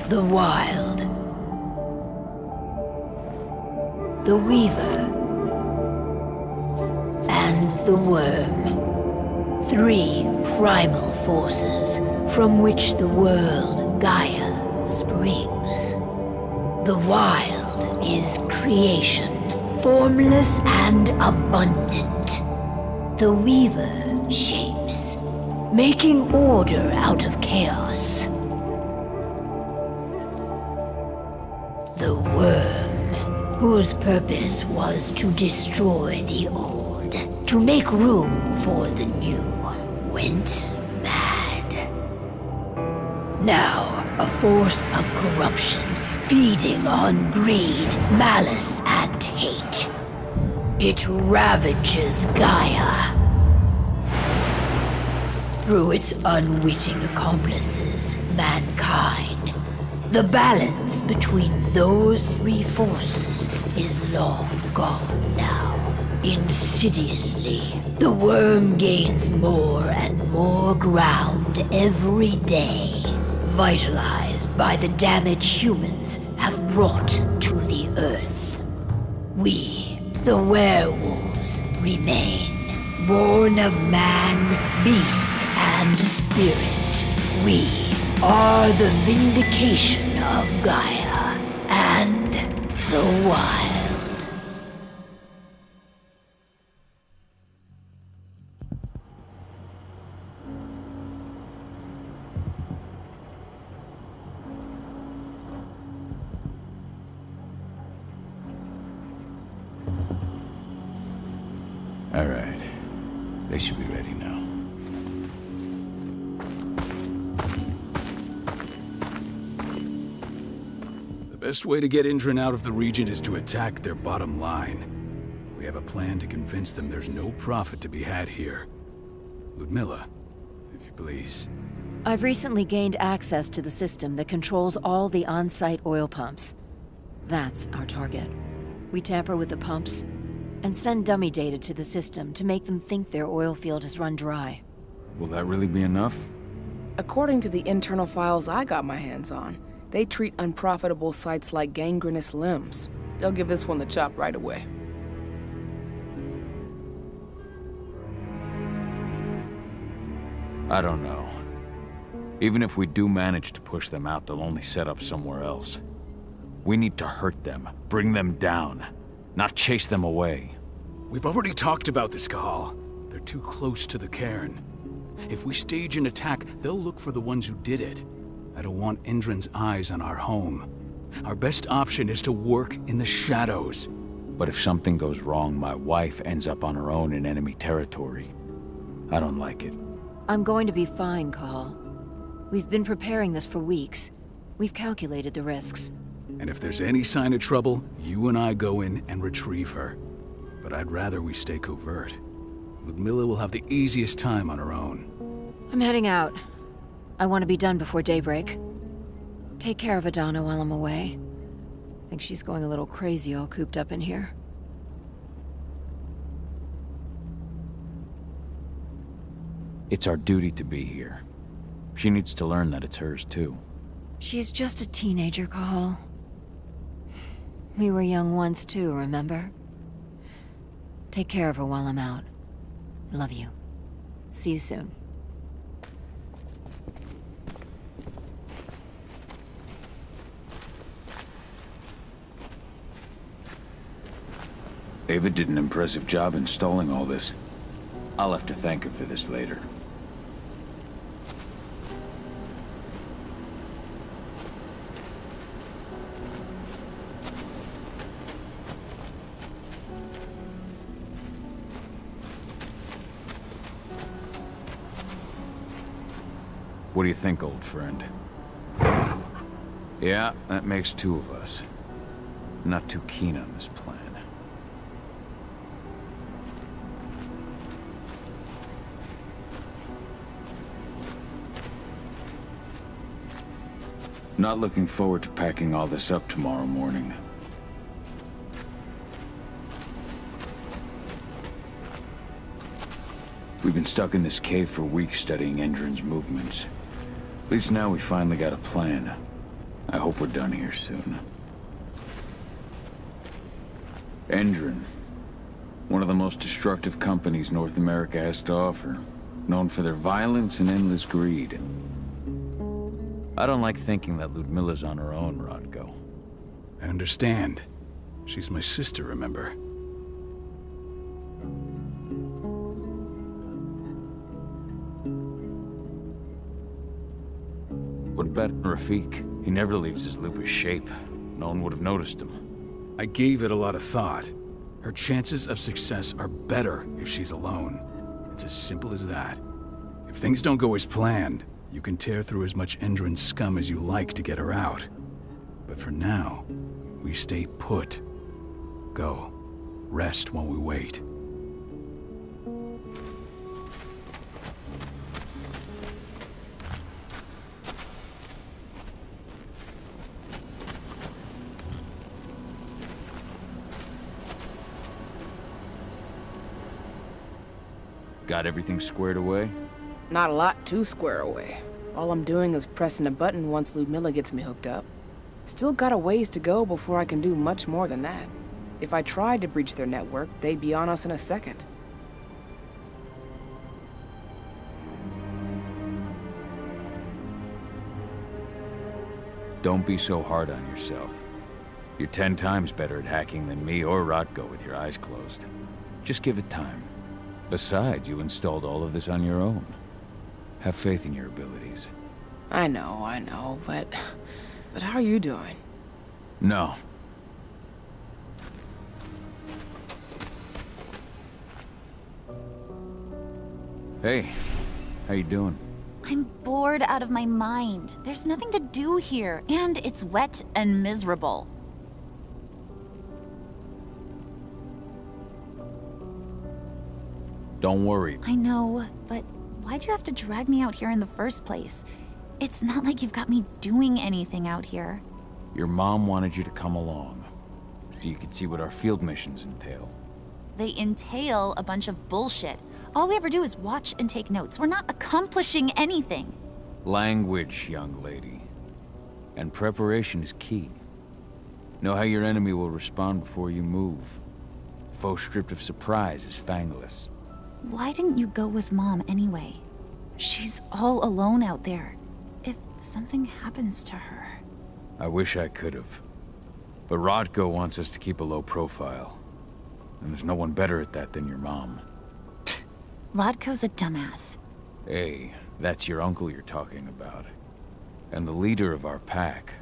The wild, the weaver, and the worm. Three primal forces from which the world, Gaia, springs. The wild is creation, formless and abundant. The weaver shapes, making order out of chaos. The worm, whose purpose was to destroy the old, to make room for the new, went mad. Now, a force of corruption, feeding on greed, malice, and hate. It ravages Gaia. Through its unwitting accomplices, mankind, the balance between those three forces is long gone now. Insidiously, the worm gains more and more ground every day, vitalized by the damage humans have brought to the earth. We, the werewolves, remain, born of man, beast, and spirit. We are the vindication of Gaia and the wild. All right. They should be ready now. The best way to get Indran out of the region is to attack their bottom line. We have a plan to convince them there's no profit to be had here. Ludmilla, if you please. I've recently gained access to the system that controls all the on-site oil pumps. That's our target. We tamper with the pumps and send dummy data to the system to make them think their oil field has run dry. Will that really be enough? According to the internal files I got my hands on, they treat unprofitable sites like gangrenous limbs. They'll give this one the chop right away. I don't know. Even if we do manage to push them out, they'll only set up somewhere else. We need to hurt them, bring them down, not chase them away. We've already talked about this, Cahal. They're too close to the cairn. If we stage an attack, they'll look for the ones who did it. I don't want Indran's eyes on our home. Our best option is to work in the shadows. But if something goes wrong, my wife ends up on her own in enemy territory. I don't like it. I'm going to be fine, Cahal. We've been preparing this for weeks. We've calculated the risks. And if there's any sign of trouble, you and I go in and retrieve her. But I'd rather we stay covert. Ludmilla will have the easiest time on her own. I'm heading out. I want to be done before daybreak. Take care of Adana while I'm away. I think she's going a little crazy all cooped up in here. It's our duty to be here. She needs to learn that it's hers too. She's just a teenager, Cahal. We were young once too, remember? Take care of her while I'm out. Love you. See you soon. Ava did an impressive job installing all this. I'll have to thank her for this later. What do you think, old friend? Yeah, that makes two of us. Not too keen on this plan. Not looking forward to packing all this up tomorrow morning. We've been stuck in this cave for weeks studying Endrin's movements. At least now we finally got a plan. I hope we're done here soon. Endrin. One of the most destructive companies North America has to offer. Known for their violence and endless greed. I don't like thinking that Ludmilla's on her own, Rodko. I understand. She's my sister, remember? What about Rafik? He never leaves his lupus shape. No one would have noticed him. I gave it a lot of thought. Her chances of success are better if she's alone. It's as simple as that. If things don't go as planned, you can tear through as much Endrin scum as you like to get her out. But for now, we stay put. Go. Rest while we wait. Got everything squared away? Not a lot to square away. All I'm doing is pressing a button once Ludmilla gets me hooked up. Still got a ways to go before I can do much more than that. If I tried to breach their network, they'd be on us in a second. Don't be so hard on yourself. You're 10 times better at hacking than me or Rodko with your eyes closed. Just give it time. Besides, you installed all of this on your own. Have faith in your abilities. I know, but how are you doing? No. Hey, how you doing? I'm bored out of my mind. There's nothing to do here, and it's wet and miserable. Don't worry. I know, but why'd you have to drag me out here in the first place? It's not like you've got me doing anything out here. Your mom wanted you to come along, so you could see what our field missions entail. They entail a bunch of bullshit. All we ever do is watch and take notes. We're not accomplishing anything. Language, young lady. And preparation is key. Know how your enemy will respond before you move. Foe stripped of surprise is fangless. Why didn't you go with Mom anyway? She's all alone out there. If something happens to her... I wish I could have. But Rodko wants us to keep a low profile. And there's no one better at that than your mom. Rodko's a dumbass. Hey, that's your uncle you're talking about. And the leader of our pack.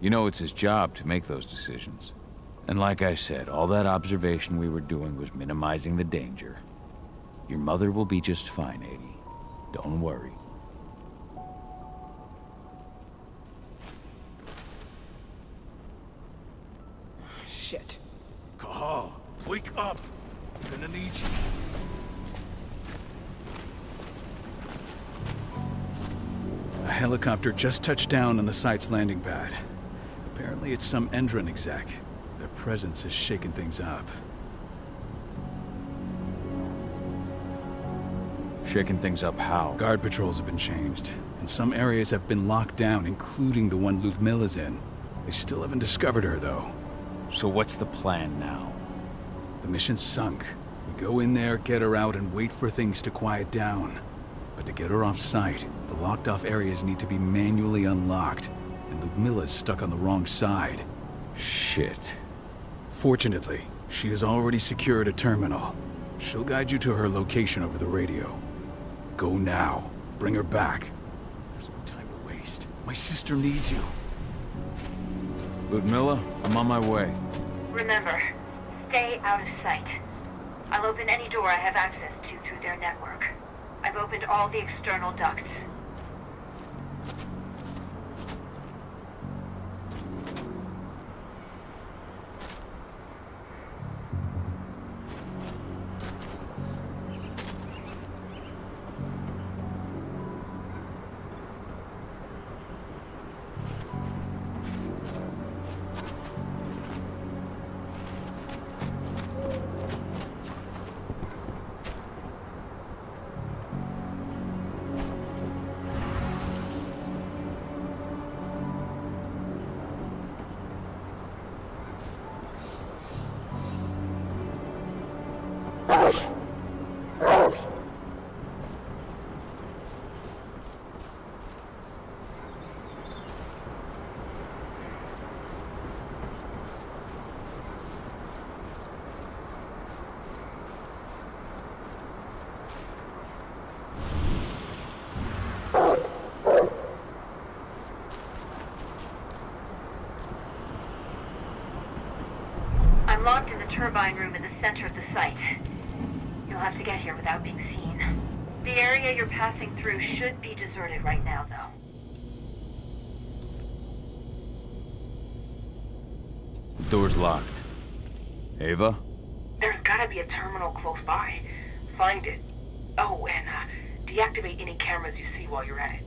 You know it's his job to make those decisions. And like I said, all that observation we were doing was minimizing the danger. Your mother will be just fine, Edie. Don't worry. Shit. Cahal, wake up! I'm gonna need you. A helicopter just touched down on the site's landing pad. Apparently it's some Endron exec. Their presence has shaken things up. Shaking things up how? Guard patrols have been changed, and some areas have been locked down, including the one Ludmilla's in. They still haven't discovered her, though. So what's the plan now? The mission's sunk. We go in there, get her out, and wait for things to quiet down. But to get her off site, the locked-off areas need to be manually unlocked, and Ludmilla's stuck on the wrong side. Shit. Fortunately, she has already secured a terminal. She'll guide you to her location over the radio. Go now. Bring her back. There's no time to waste. My sister needs you. Ludmilla, I'm on my way. Remember, stay out of sight. I'll open any door I have access to through their network. I've opened all the external ducts. I'm locked in the turbine room in the center of the site. You'll have to get here without being seen. The area you're passing through should be deserted right now, though. The door's locked. Ava? There's gotta be a terminal close by. Find it. Oh, and deactivate any cameras you see while you're at it.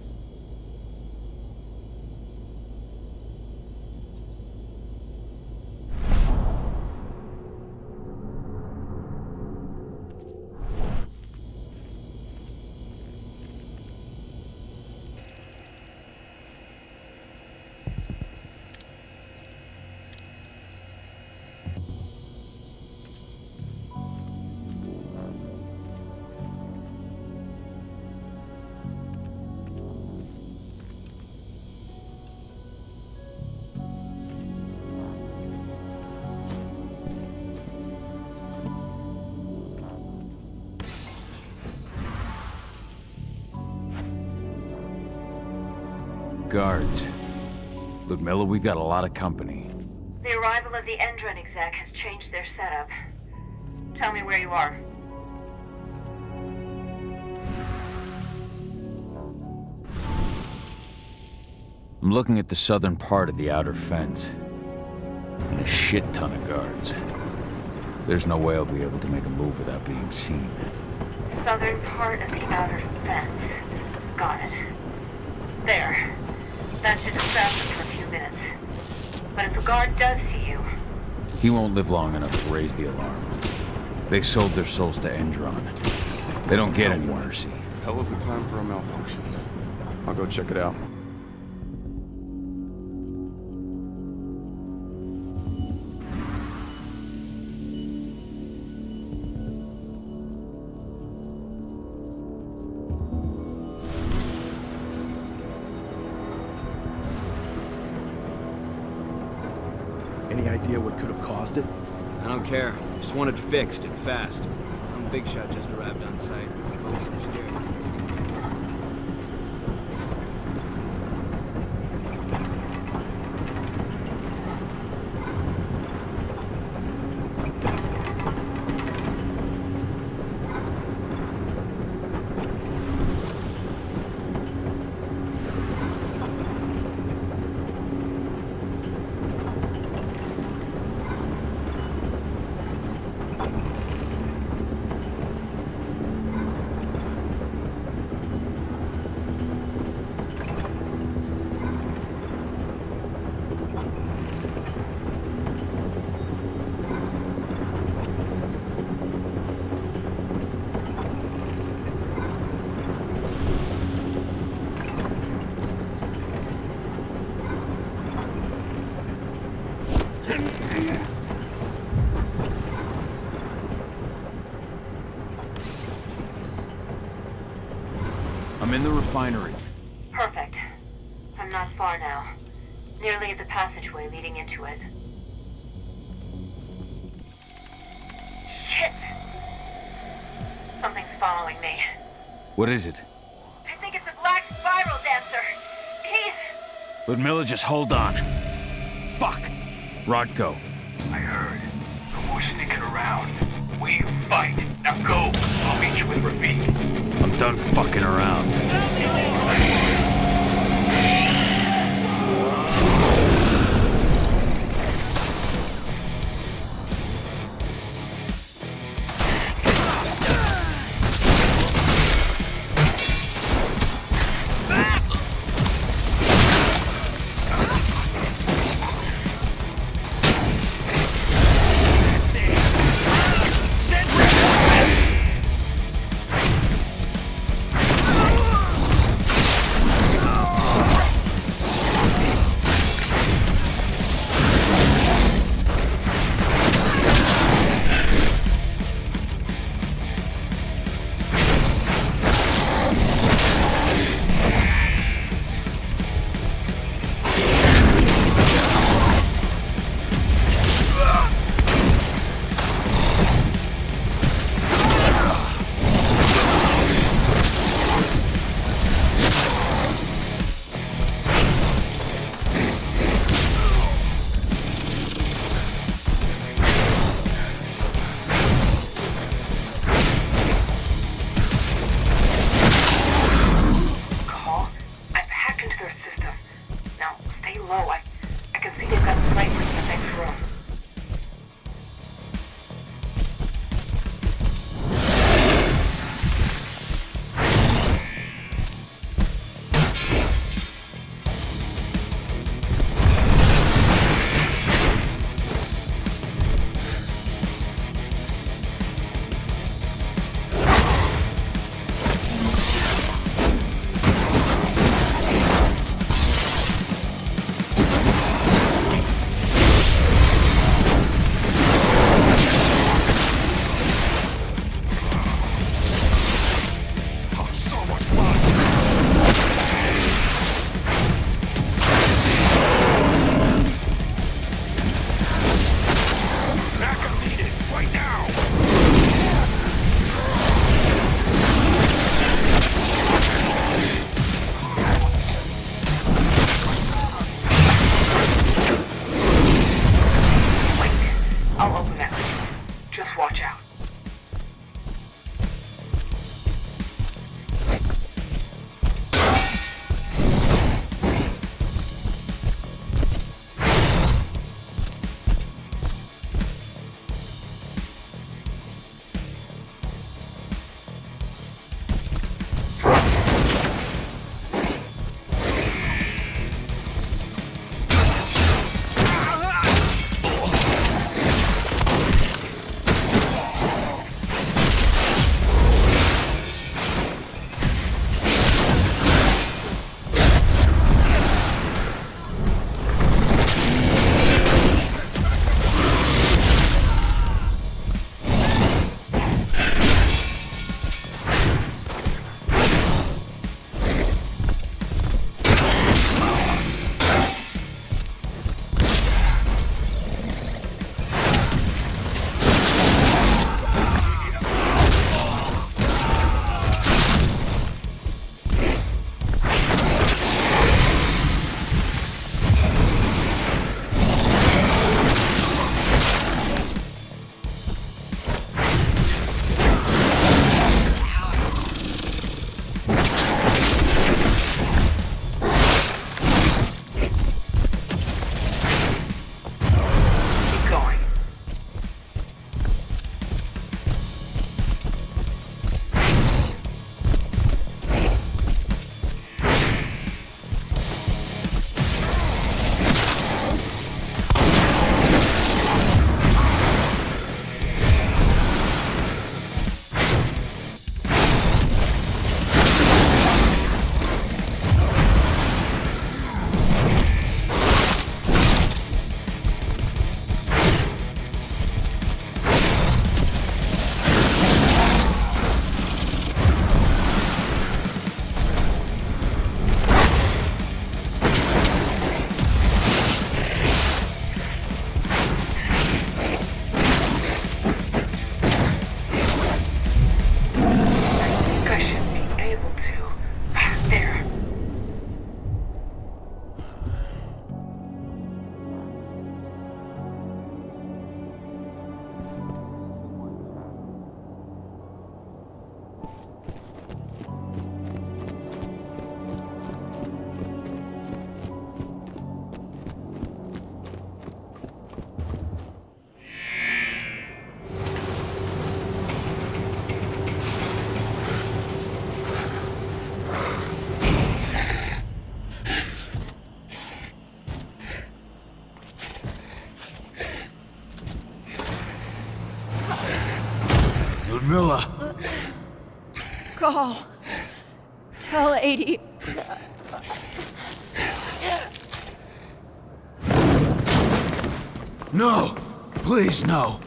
Guards. Ludmilla, we've got a lot of company. The arrival of the Endron exec has changed their setup. Tell me where you are. I'm looking at the southern part of the outer fence. And a shit ton of guards. There's no way I'll be able to make a move without being seen. southern part of the outer fence. Got it. There. That should distract them for a few minutes. But if a guard does see you... He won't live long enough to raise the alarm. They sold their souls to Endron. They don't get any mercy. Hell of a time for a malfunction. I'll go check it out. Any idea what could have caused it? I don't care. Just want it fixed and fast. Some big shot just arrived on site. Folks upstairs. I'm in the refinery. Perfect. I'm not far now. Nearly at the passageway leading into it. Shit! Something's following me. What is it? I think it's a black spiral dancer. He's... Ludmilla, just hold on. Fuck! Rodko. I heard. No more sneaking around. We fight. Now go. I'll meet you with Rafik. I'm done fucking around. Call. Tell 80. No! Please, no!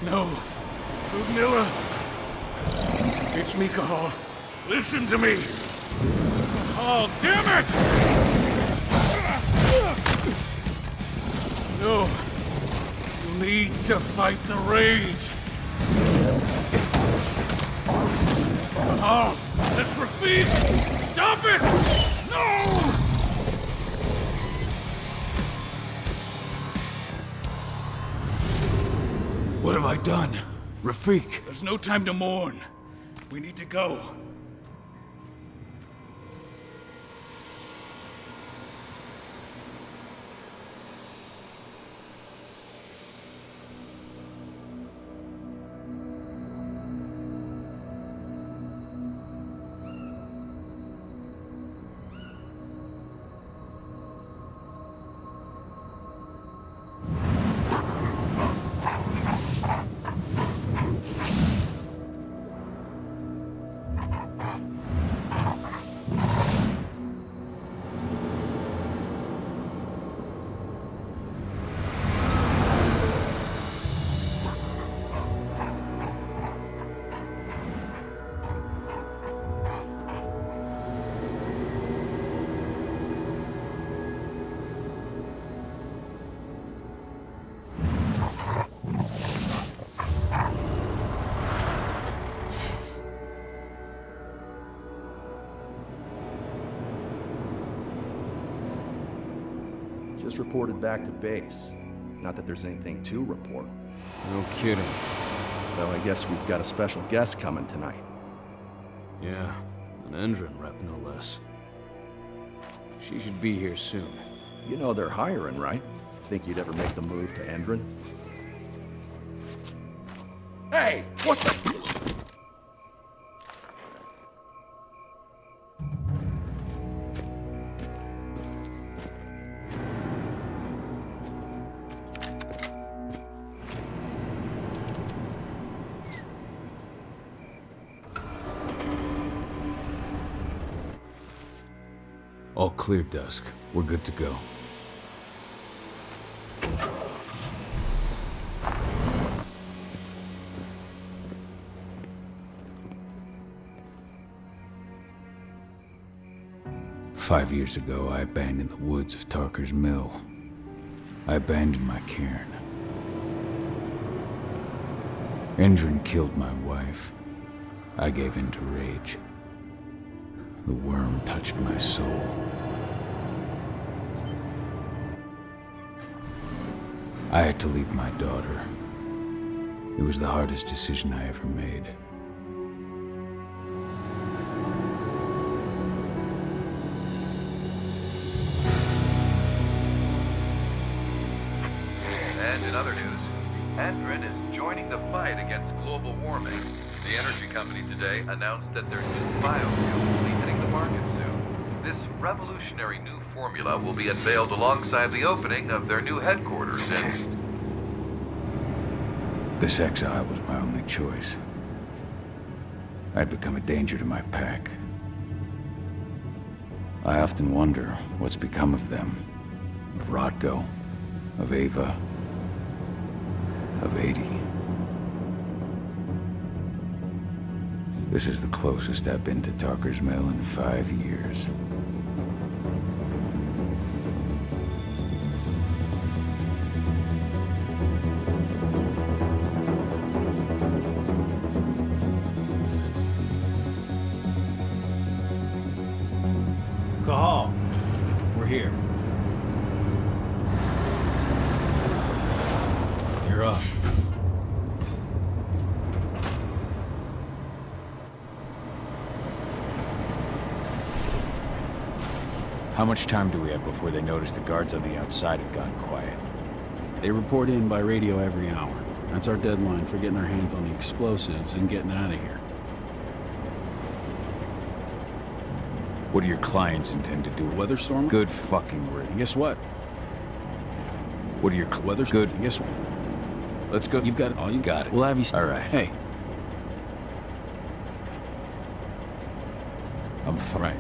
No. Ludmilla. It's me, Cahal. Listen to me. Cahal, damn it! No. You need to fight the rage. Cahal, that's Rafik! Stop it! No! What have I done? Rafik! There's no time to mourn. We need to go. Just reported back to base. Not that there's anything to report. No kidding. Though I guess we've got a special guest coming tonight. Yeah, an Endron rep, no less. She should be here soon. You know they're hiring, right? Think you'd ever make the move to Endron? Hey! What the... All clear, Dusk. We're good to go. Five years ago, I abandoned the woods of Tarker's Mill. I abandoned my cairn. Endron killed my wife. I gave in to rage. The worm touched my soul. I had to leave my daughter. It was the hardest decision I ever made. And in other news, Andrin is joining the fight against global warming. The energy company today announced that their new biofuel will be hitting the market soon. This revolutionary new formula will be unveiled alongside the opening of their new headquarters in... This exile was my only choice. I'd become a danger to my pack. I often wonder what's become of them. Of Rotko, of Ava, of 80. This is the closest I've been to Talker's Mill in 5 years. Cahal, we're here. You're up. How much time do we have before they notice the guards on the outside have gone quiet? They report in by radio every hour. That's our deadline for getting our hands on the explosives and getting out of here. What do your clients intend to do? Weather storm? Good fucking riddance. And guess what? What are your weather? Good. Guess what? Let's go. You've got it. Oh, you got it. We'll have you. All right. Hey. I'm fine. Right.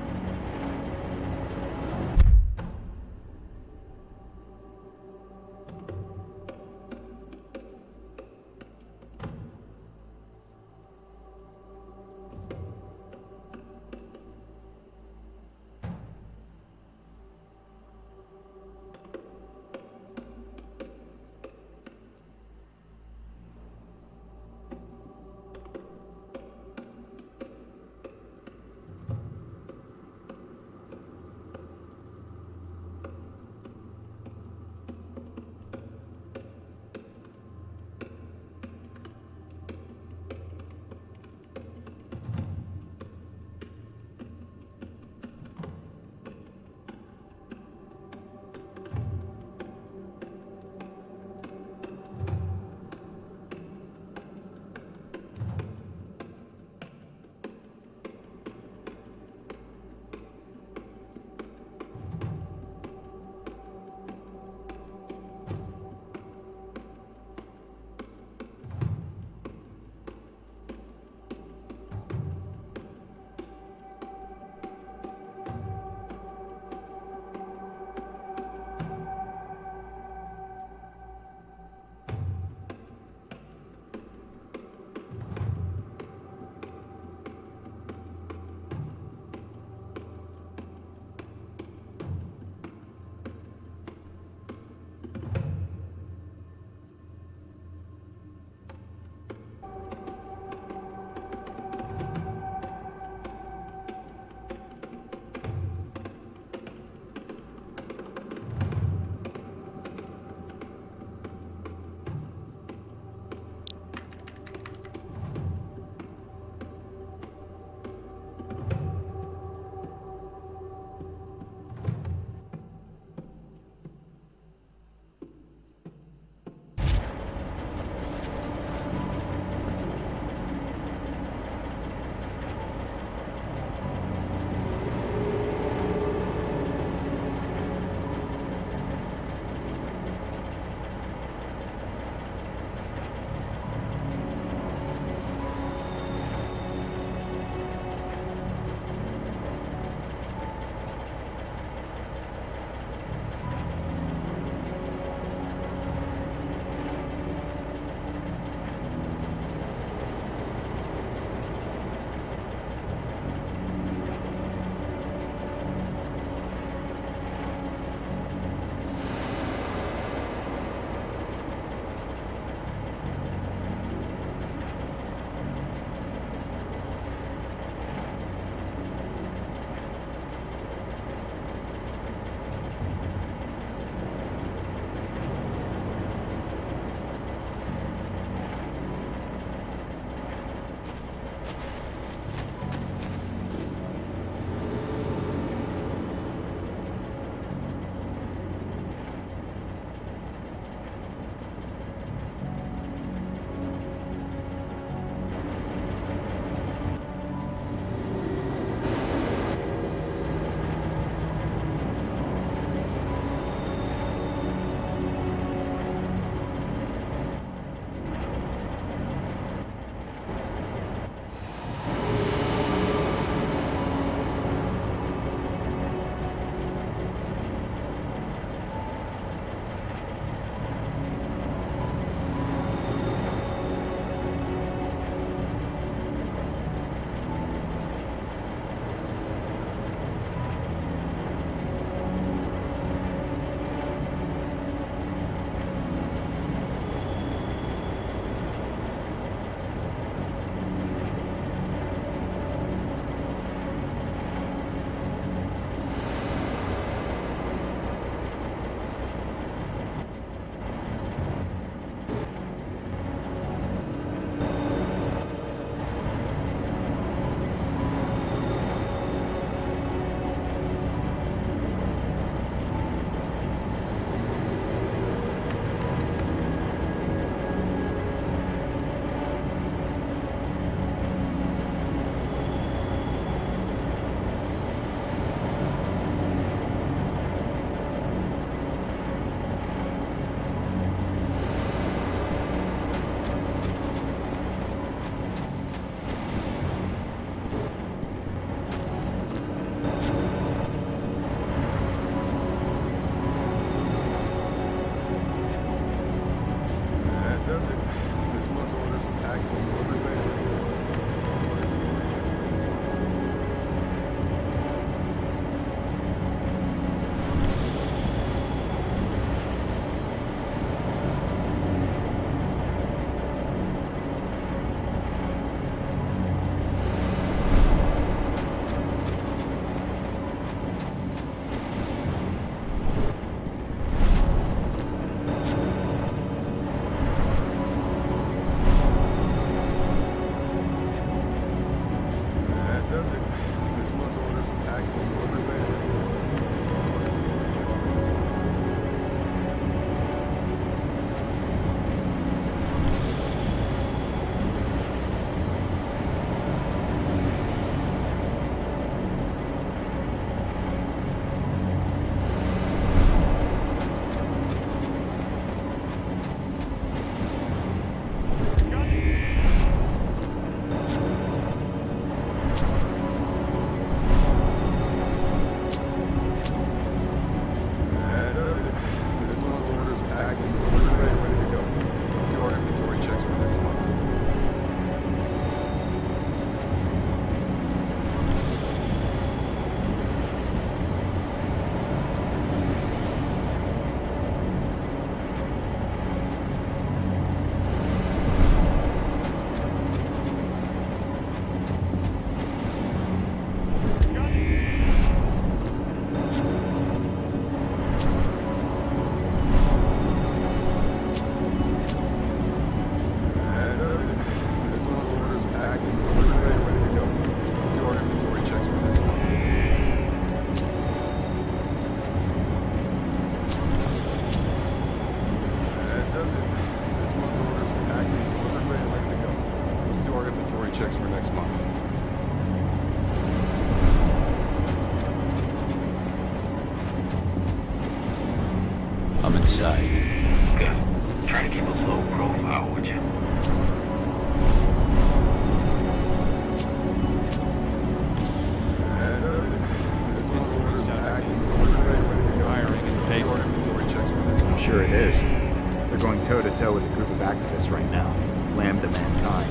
toe-to-toe with a group of activists right now. Lambda mankind.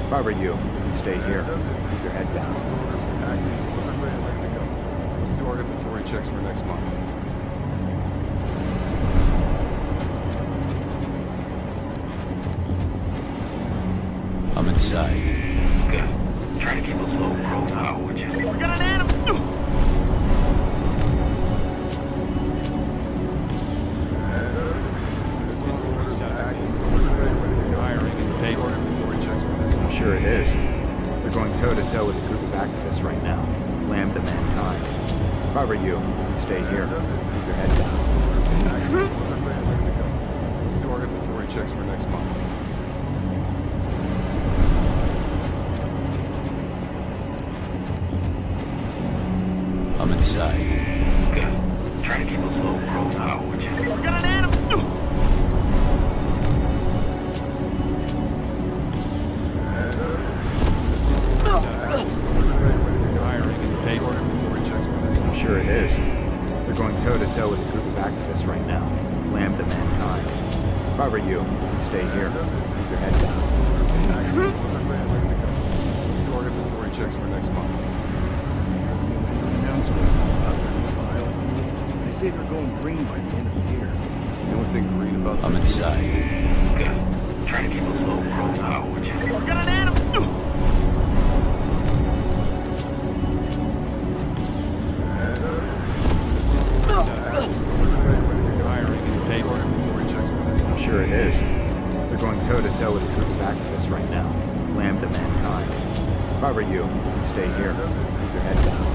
If I were you, I'd stay here. Keep your head down. Let's do our inventory checks for next month. I'm inside. Good. Try to keep a low profile, would you? We got an animal! I'm sure it is. They're going toe-to-toe with a group of activists right now. Lambda mankind. If I were you, I'd stay here. Keep your head down. Let's do our inventory checks for next month. I'm inside. Good. Try to keep a low profile, would you? We got an animal! I'm sure it is. They're going toe-to-toe with a group of activists right now. Lambda mankind. If I were you, I'd stay here. Keep your head down. Let's do our inventory checks for next month. Announcement about their new biofuel. They say they're going green by the end of the year. The only thing green about I'm inside. Good. Try to keep a low profile, would you? We got an animal! I'm sure it is. They're going toe-to-toe with a group of activists right now. Lambda mankind. If I were you, I'd stay here. Keep your head down.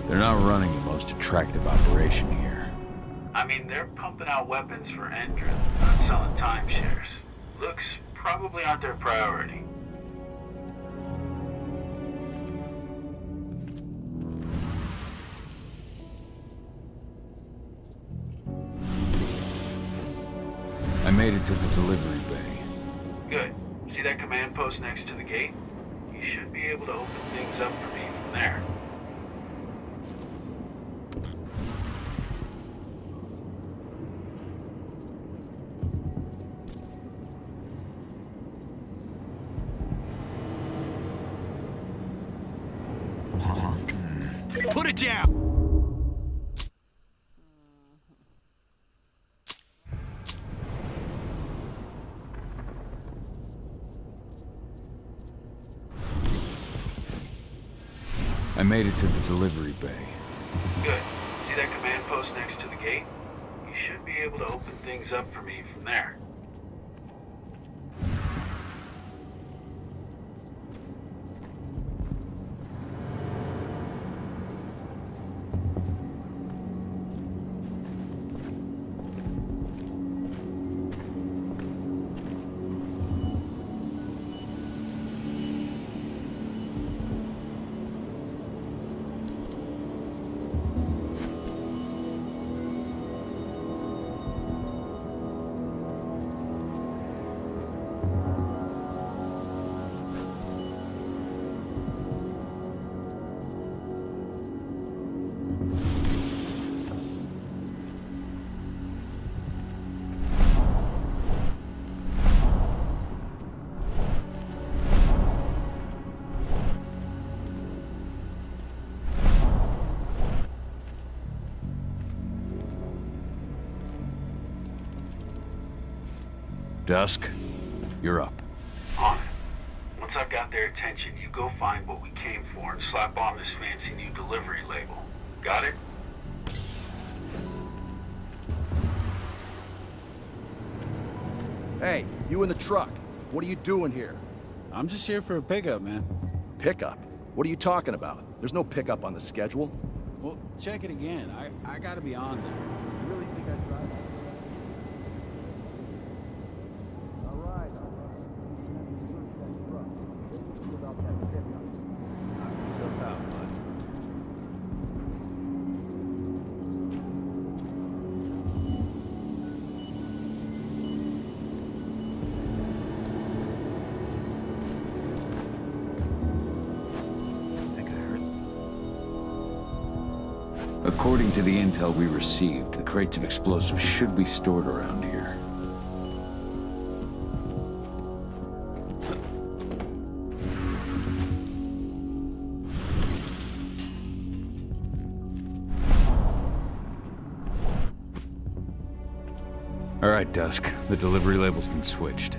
They're not running the most attractive operation here. I mean, they're pumping out weapons for Endrin, not selling timeshares. Looks probably aren't their priority. I made it to the delivery bay. Good. See that command post next to the gate? You should be able to open things up for me from there. Put it down! I made it to the delivery bay. Good. See that command post next to the gate? You should be able to open things up for me from there. Dusk, you're up. On it. Once I've got their attention, you go find what we came for and slap on this fancy new delivery label. Got it? Hey, you in the truck. What are you doing here? I'm just here for a pickup, man. Pickup? What are you talking about? There's no pickup on the schedule. Well, check it again. I gotta be on there. You really think I'd drive? According to the intel we received, the crates of explosives should be stored around here. All right, Dusk. The delivery label's been switched.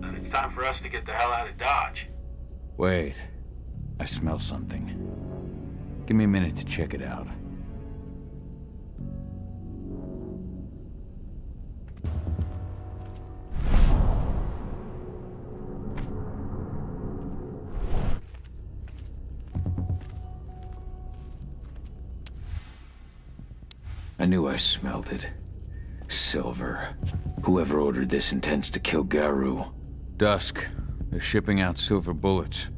And it's time for us to get the hell out of Dodge. Wait. I smell something. Give me a minute to check it out. I knew I smelled it. Silver. Whoever ordered this intends to kill Garu. Dusk. They're shipping out silver bullets.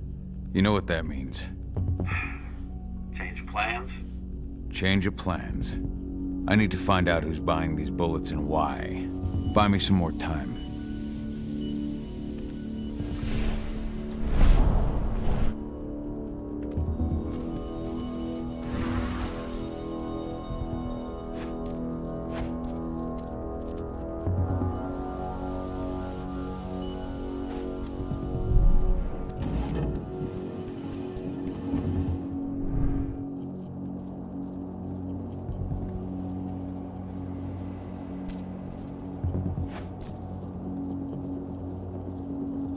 You know what that means. Change of plans? Change of plans. I need to find out who's buying these bullets and why. Buy me some more time.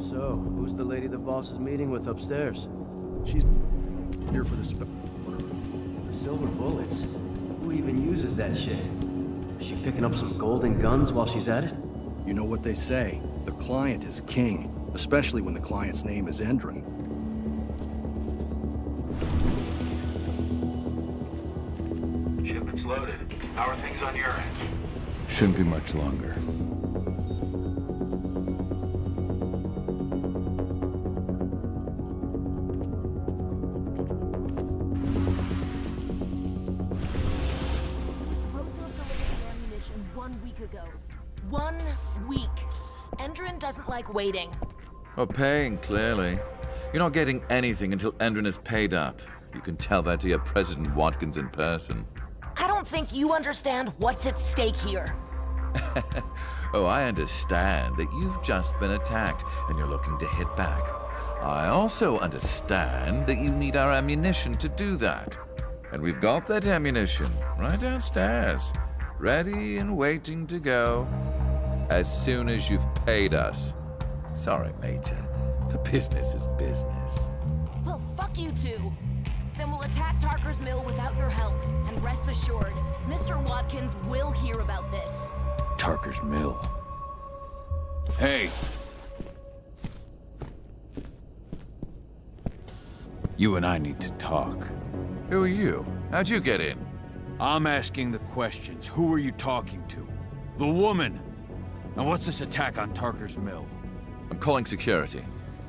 So, who's the lady the boss is meeting with upstairs? She's here for the The silver bullets? Who even uses that shit? Is she picking up some golden guns while she's at it? You know what they say. The client is king, especially when the client's name is Endron. Shipment's loaded. How are things on your end? Shouldn't be much longer. Waiting. Well, paying, clearly. You're not getting anything until Endron is paid up. You can tell that to your President Watkins in person. I don't think you understand what's at stake here. Oh, I understand that you've just been attacked and you're looking to hit back. I also understand that you need our ammunition to do that. And we've got that ammunition right downstairs, ready and waiting to go as soon as you've paid us. Sorry, Major. The business is business. Well, fuck you two. Then we'll attack Tarker's mill without your help. And rest assured, Mr. Watkins will hear about this. Tarker's mill. Hey! You and I need to talk. Who are you? How'd you get in? I'm asking the questions. Who are you talking to? The woman! And what's this attack on Tarker's mill? I'm calling security.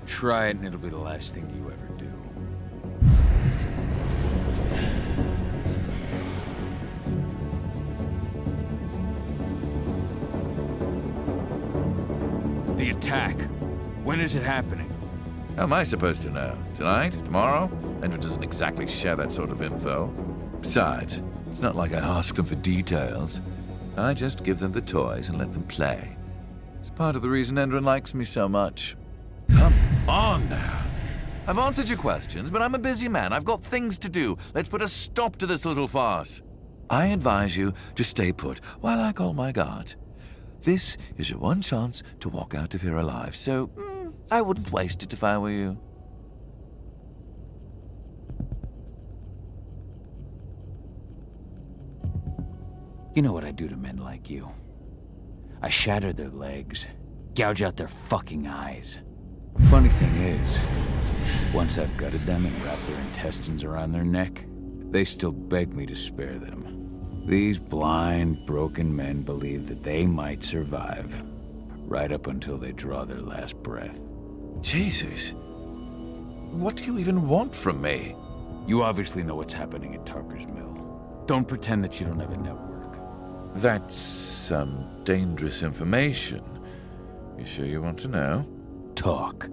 Try it and it'll be the last thing you ever do. The attack. When is it happening? How am I supposed to know? Tonight? Tomorrow? Endron doesn't exactly share that sort of info. Besides, it's not like I ask them for details. I just give them the toys and let them play. It's part of the reason Endron likes me so much. Come on now. I've answered your questions, but I'm a busy man. I've got things to do. Let's put a stop to this little farce. I advise you to stay put while I call my guard. This is your one chance to walk out of here alive, so I wouldn't waste it if I were you. You know what I do to men like you? I shatter their legs, gouge out their fucking eyes. Funny thing is, once I've gutted them and wrapped their intestines around their neck, they still beg me to spare them. These blind, broken men believe that they might survive, right up until they draw their last breath. Jesus. What do you even want from me? You obviously know what's happening at Tarker's mill. Don't pretend that you don't have a network. That's some dangerous information. You sure you want to know? Talk.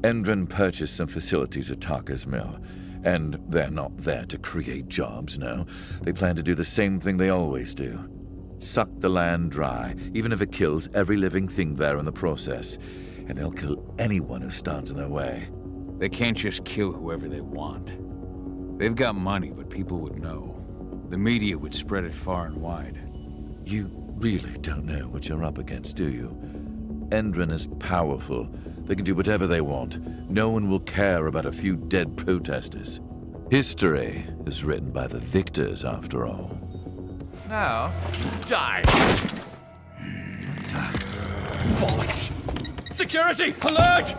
Endron purchased some facilities at Tarker's mill, And they're not there to create jobs, no. They plan to do the same thing they always do. Suck the land dry, even if it kills every living thing there in the process. And they'll kill anyone who stands in their way. They can't just kill whoever they want. They've got money, but people would know. The media would spread it far and wide. You really don't know what you're up against, do you? Endron is powerful. They can do whatever they want. No one will care about a few dead protesters. History is written by the victors, after all. Now, die! Bollocks! Security! Alert!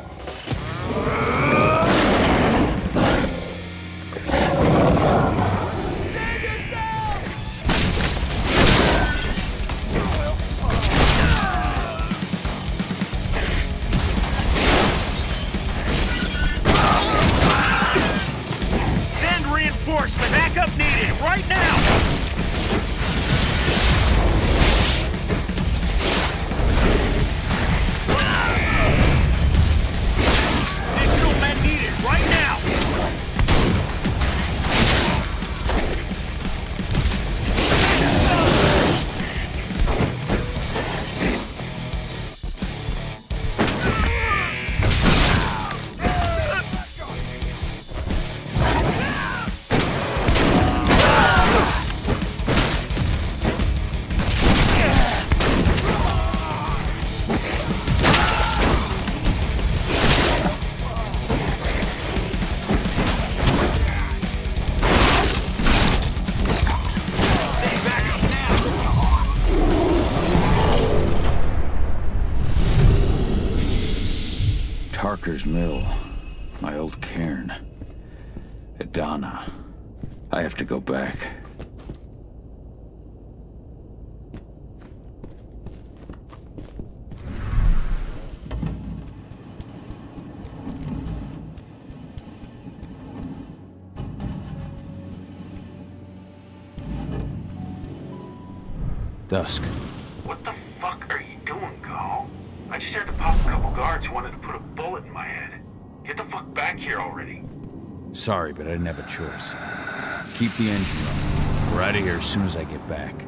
Send reinforcement! Backup needed! Right now! Mill, my old cairn. Adana. I have to go back. Dusk. What the fuck are you doing, Go? I just had to pop a couple guards who wanted to put a bullet in my head. Get the fuck back here already. Sorry, but I didn't have a choice. Keep the engine running. We're out of here as soon as I get back.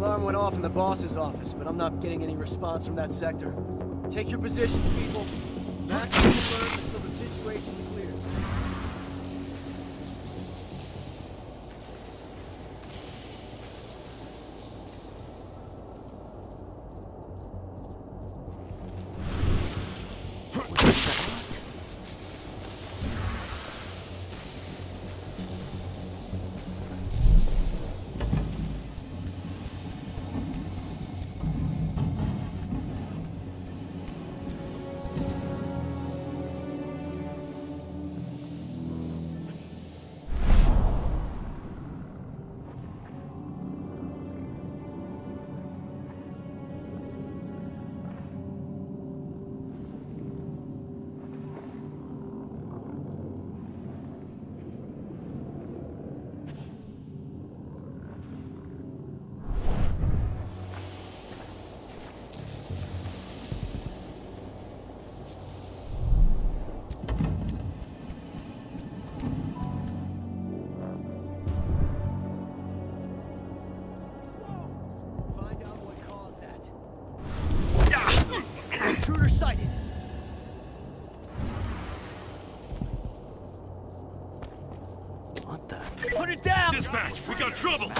Alarm went off in the boss's office, but I'm not getting any response from that sector. Take your positions, people. Maximum alert until the situation clears. Put it down! Dispatch, we got trouble!